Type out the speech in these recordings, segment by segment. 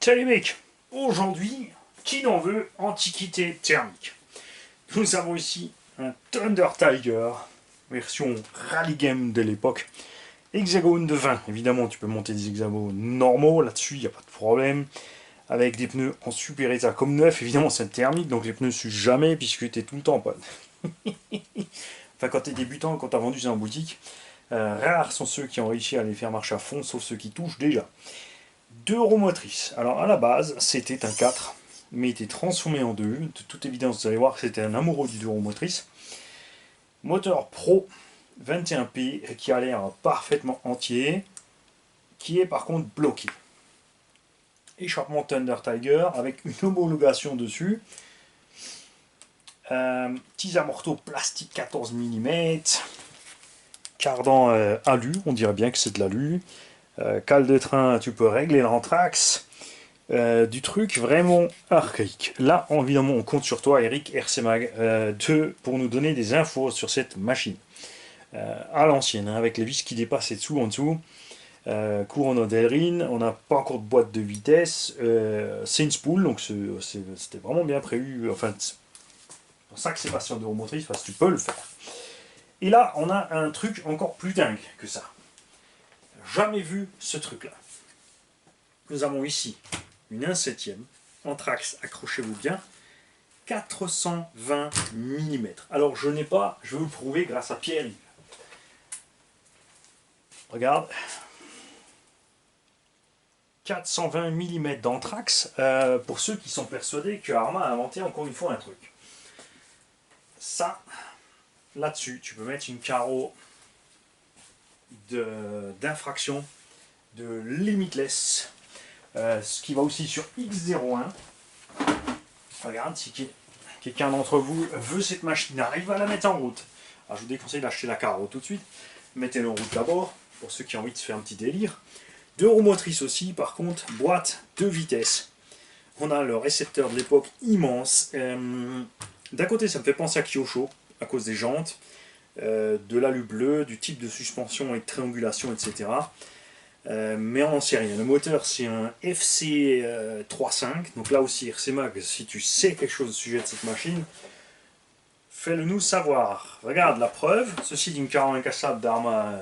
Salut mec, aujourd'hui, qui n'en veut antiquité thermique. Nous avons ici un Thunder Tiger, version rally game de l'époque. Hexagone de 20, évidemment tu peux monter des hexagones normaux, là-dessus il n'y a pas de problème. Avec des pneus en super état comme neuf, évidemment c'est un thermique, donc les pneus ne s'usent jamais puisque tu es tout le temps en panne. Enfin quand tu es débutant, quand tu as vendu ça en boutique, rares sont ceux qui ont réussi à les faire marcher à fond, sauf ceux qui touchent déjà. Deux roues motrices. Alors à la base, c'était un 4, mais il était transformé en 2. De toute évidence, vous allez voir que c'était un amoureux du deux roues motrices. Moteur Pro 21P qui a l'air parfaitement entier, qui est par contre bloqué. Échappement Thunder Tiger avec une homologation dessus. Petits amortisseurs plastique 14 mm. Cardan alu, on dirait bien que c'est de l'alu. Cale de train, tu peux régler l'anthrax. Du truc vraiment archaïque. Là, évidemment, on compte sur toi, Eric RC Mag, pour nous donner des infos sur cette machine. À l'ancienne, hein, avec les vis qui dépassent et dessous en dessous. Courant d'Elrin, on n'a pas encore de boîte de vitesse. C'est une spool, donc c'était vraiment bien prévu. Enfin, c'est pour ça que c'est pas sur deux roues motrices, parce que tu peux le faire. Et là, on a un truc encore plus dingue que ça. Jamais vu ce truc-là. Nous avons ici une 1/7, anthrax, accrochez-vous bien, 420 mm. Alors je n'ai pas, je vais vous le prouver grâce à Pierre. Regarde, 420 mm d'anthrax, pour ceux qui sont persuadés que Arma a inventé encore une fois un truc. Ça, là-dessus, tu peux mettre une carreau d'infraction, de limitless, ce qui va aussi sur X01. Regarde, si quelqu'un d'entre vous veut cette machine, arrive à la mettre en route. Alors je vous déconseille d'acheter la carreau tout de suite. Mettez-le en route d'abord, pour ceux qui ont envie de se faire un petit délire. Deux roues motrices aussi, par contre, boîte de vitesse. On a le récepteur de l'époque immense. D'un côté, ça me fait penser à Kyosho, à cause des jantes, de l'alu bleu, du type de suspension et de triangulation, etc. Mais on n'en sait rien. Le moteur, c'est un FC 3.5. Donc là aussi, RC Mag, si tu sais quelque chose au sujet de cette machine, fais-le nous savoir. Regarde la preuve. Ceci d'une carreau incassable d'Arma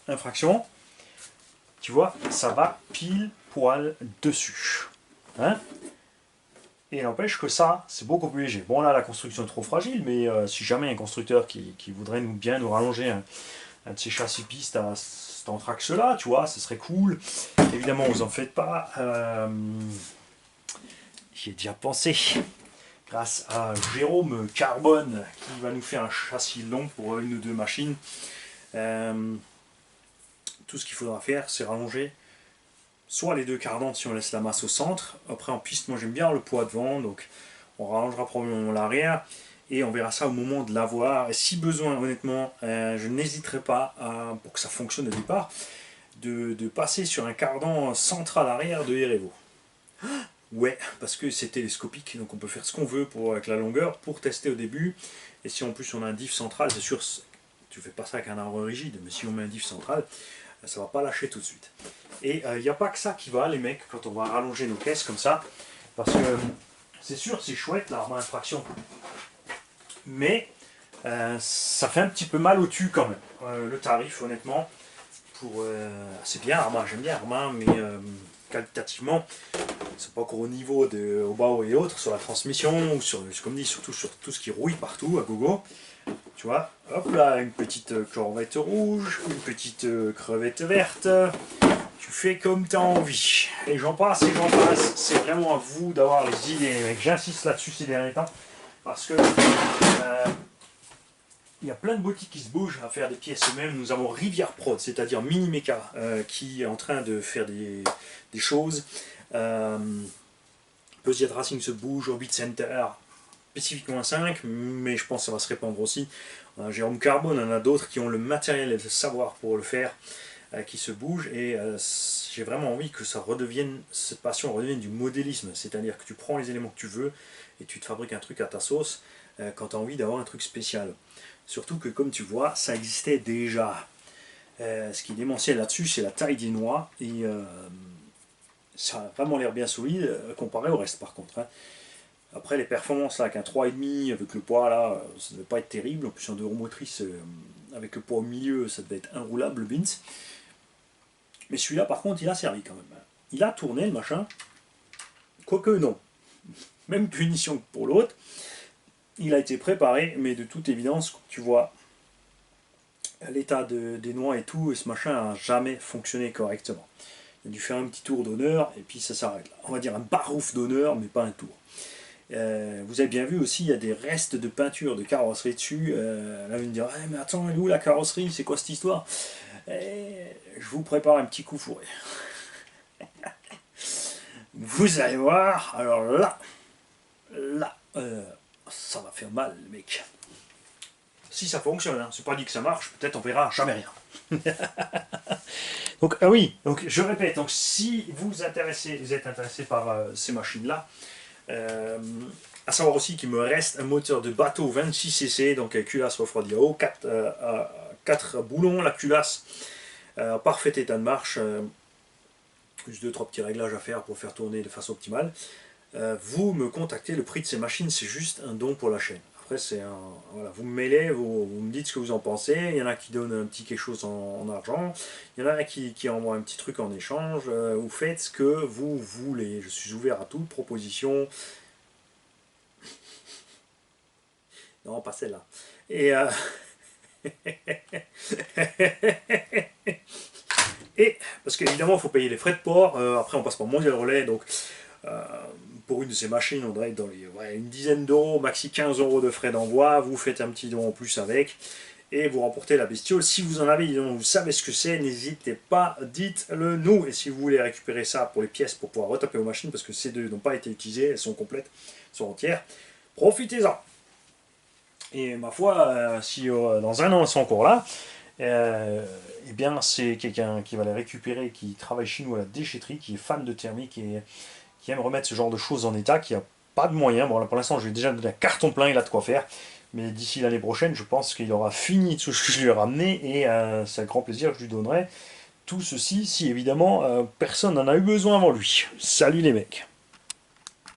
infraction. Tu vois, ça va pile poil dessus. Hein? Et n'empêche que ça, c'est beaucoup plus léger. Bon, là, la construction est trop fragile, mais si jamais un constructeur qui voudrait bien nous rallonger un de ces châssis pistes à cet anthrax-là, tu vois, ce serait cool. Évidemment, vous en faites pas. J'y ai déjà pensé. Grâce à Jérôme Carbone, qui va nous faire un châssis long pour une ou deux machines. Tout ce qu'il faudra faire, c'est rallonger soit les deux cardans si on laisse la masse au centre. Après en piste, moi j'aime bien le poids devant, donc on rallongera probablement l'arrière et on verra ça au moment de l'avoir. Et si besoin, honnêtement, je n'hésiterai pas, pour que ça fonctionne au départ, de passer sur un cardan central arrière de Erevo. Ouais, parce que c'est télescopique, donc on peut faire ce qu'on veut avec la longueur pour tester au début. Et si en plus on a un diff central, c'est sûr, tu fais pas ça avec un arbre rigide, mais si on met un diff central, ça va pas lâcher tout de suite. Et il n'y a pas que ça qui va, les mecs, quand on va rallonger nos caisses comme ça, parce que c'est sûr, c'est chouette l'arbre à infraction, mais ça fait un petit peu mal au tube quand même. Le tarif, honnêtement, c'est bien Arma, j'aime bien Arma, mais qualitativement, c'est pas encore au niveau de Obao et autres, sur la transmission, ou sur, comme dit, surtout sur tout ce qui rouille partout à gogo. Tu vois, hop là, une petite corvette rouge, une petite crevette verte. Tu fais comme tu as envie. Et j'en passe et j'en passe. C'est vraiment à vous d'avoir les idées, les mecs. J'insiste là-dessus ces derniers temps. Parce que il y a plein de boutiques qui se bougent à faire des pièces eux-mêmes. Nous avons Rivière Prod, c'est-à-dire Mini Mecha, qui est en train de faire des choses. Puzzle Racing se bouge, Orbit Center, spécifiquement un 5, mais je pense que ça va se répandre aussi. Jérôme Carbone, on en a d'autres qui ont le matériel et le savoir pour le faire, qui se bougent, et j'ai vraiment envie que ça redevienne, cette passion redevienne du modélisme, c'est-à-dire que tu prends les éléments que tu veux et tu te fabriques un truc à ta sauce quand tu as envie d'avoir un truc spécial. Surtout que, comme tu vois, ça existait déjà. Ce qui est démentiel là-dessus, c'est la taille des noix, et Ça a vraiment l'air bien solide comparé au reste par contre. Hein. Après les performances là, avec un 3,5 avec le poids là, ça ne devait pas être terrible. En plus en 2 roues motrices avec le poids au milieu, ça devait être inroulable le Vince. Mais celui-là par contre il a servi quand même. Hein. Il a tourné le machin. Quoique non. Même punition que pour l'autre. Il a été préparé, mais de toute évidence, tu vois l'état des noix et tout, et ce machin n'a jamais fonctionné correctement. Il a dû faire un petit tour d'honneur, et puis ça s'arrête là. On va dire un barouf d'honneur, mais pas un tour. Vous avez bien vu aussi, il y a des restes de peinture de carrosserie dessus. Là, vous me direz, mais attends, elle est où la carrosserie? C'est quoi cette histoire? Je vous prépare un petit coup fourré. Vous allez voir, alors là, ça va faire mal, mec. Si ça fonctionne, hein. C'est pas dit que ça marche, peut-être on verra jamais rien. Donc, ah oui, donc je répète, donc si vous êtes intéressé par ces machines-là, à savoir aussi qu'il me reste un moteur de bateau 26cc, donc culasse refroidi à eau, 4 boulons, la culasse parfait état de marche, juste 2-3 petits réglages à faire pour faire tourner de façon optimale. Vous me contactez, le prix de ces machines c'est juste un don pour la chaîne. Après c'est un, voilà, vous me mêlez, vous me dites ce que vous en pensez, il y en a qui donnent un petit quelque chose en argent, il y en a qui envoient un petit truc en échange, vous faites ce que vous voulez, je suis ouvert à toute proposition. Non, pas celle-là. Et, et parce qu'évidemment il faut payer les frais de port, après on passe par Mondial Relais, donc pour une de ces machines, on doit être dans une dizaine d'euros, maxi 15 euros de frais d'envoi. Vous faites un petit don en plus avec et vous remportez la bestiole. Si vous en avez, évidemment, vous savez ce que c'est, n'hésitez pas, dites-le nous. Et si vous voulez récupérer ça pour les pièces pour pouvoir retaper aux machines, parce que ces deux n'ont pas été utilisées, elles sont complètes, elles sont entières, profitez-en. Et ma foi, si dans un an elles sont encore là, eh bien c'est quelqu'un qui va les récupérer, qui travaille chez nous à la déchetterie, qui est fan de thermique et qui aime remettre ce genre de choses en état, qui n'a pas de moyens. Bon, là, pour l'instant, je vais déjà donner un carton plein, il a de quoi faire. Mais d'ici l'année prochaine, je pense qu'il aura fini tout ce que je lui ai ramené et c'est un grand plaisir que je lui donnerai tout ceci si évidemment personne n'en a eu besoin avant lui. Salut les mecs!